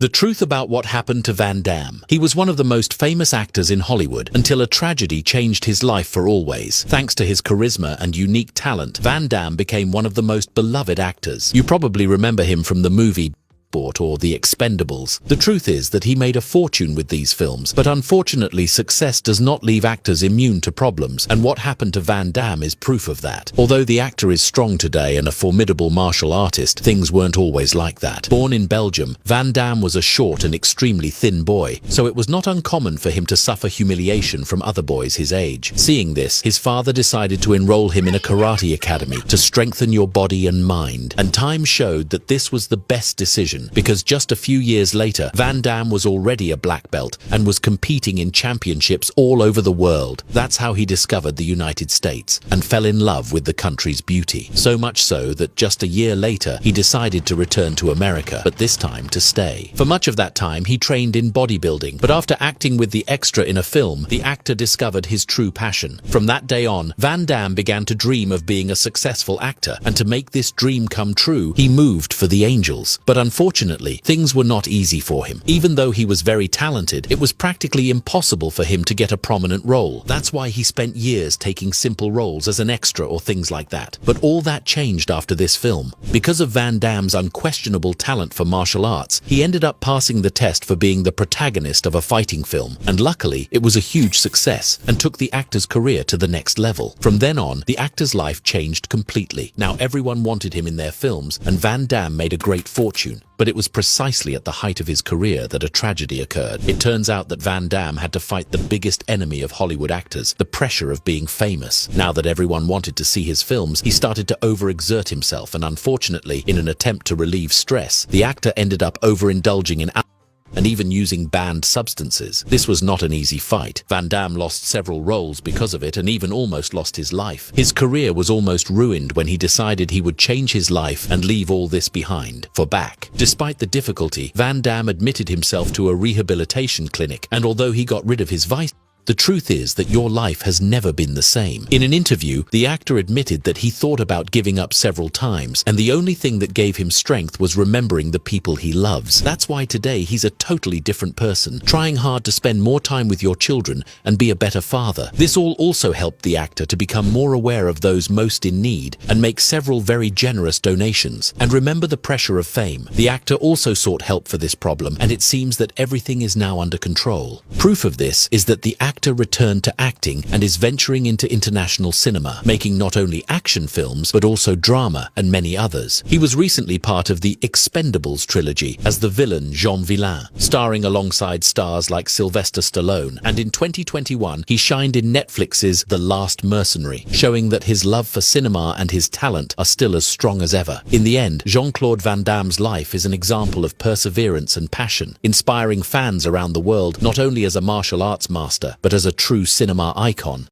The truth about what happened to Van Damme. He was one of the most famous actors in Hollywood until a tragedy changed his life for always. Thanks to his charisma and unique talent, Van Damme became one of the most beloved actors. You probably remember him from the movie or The Expendables. The truth is that he made a fortune with these films, but unfortunately success does not leave actors immune to problems, and what happened to Van Damme is proof of that. Although the actor is strong today and a formidable martial artist, things weren't always like that. Born in Belgium, Van Damme was a short and extremely thin boy, so it was not uncommon for him to suffer humiliation from other boys his age. Seeing this, his father decided to enroll him in a karate academy to strengthen your body and mind, and time showed that this was the best decision, because just a few years later, Van Damme was already a black belt and was competing in championships all over the world. That's how he discovered the United States and fell in love with the country's beauty. So much so that just a year later, he decided to return to America, but this time to stay. For much of that time, he trained in bodybuilding, but after acting with the extra in a film, the actor discovered his true passion. From that day on, Van Damme began to dream of being a successful actor, and to make this dream come true, he moved for the Angels. But unfortunately, things were not easy for him. Even though he was very talented, it was practically impossible for him to get a prominent role. That's why he spent years taking simple roles as an extra or things like that. But all that changed after this film. Because of Van Damme's unquestionable talent for martial arts, he ended up passing the test for being the protagonist of a fighting film. And luckily, it was a huge success and took the actor's career to the next level. From then on, the actor's life changed completely. Now everyone wanted him in their films, and Van Damme made a great fortune. But it was precisely at the height of his career that a tragedy occurred. It turns out that Van Damme had to fight the biggest enemy of Hollywood actors, the pressure of being famous. Now that everyone wanted to see his films, he started to overexert himself, and unfortunately, in an attempt to relieve stress, the actor ended up overindulging in alcohol and even using banned substances. This was not an easy fight. Van Damme lost several roles because of it and even almost lost his life. His career was almost ruined when he decided he would change his life and leave all this behind, for back. Despite the difficulty, Van Damme admitted himself to a rehabilitation clinic, and although he got rid of his vice, the truth is that your life has never been the same. In an interview, the actor admitted that he thought about giving up several times, and the only thing that gave him strength was remembering the people he loves. That's why today he's a totally different person, trying hard to spend more time with your children and be a better father. This all also helped the actor to become more aware of those most in need and make several very generous donations. And remember the pressure of fame. The actor also sought help for this problem, and it seems that everything is now under control. Proof of this is that the actor returned to acting and is venturing into international cinema, making not only action films but also drama and many others. He was recently part of the Expendables trilogy as the villain Jean Villain, starring alongside stars like Sylvester Stallone, and in 2021 he shined in Netflix's The Last Mercenary, showing that his love for cinema and his talent are still as strong as ever. In the end, Jean-Claude Van Damme's life is an example of perseverance and passion, inspiring fans around the world not only as a martial arts master but as a true cinema icon.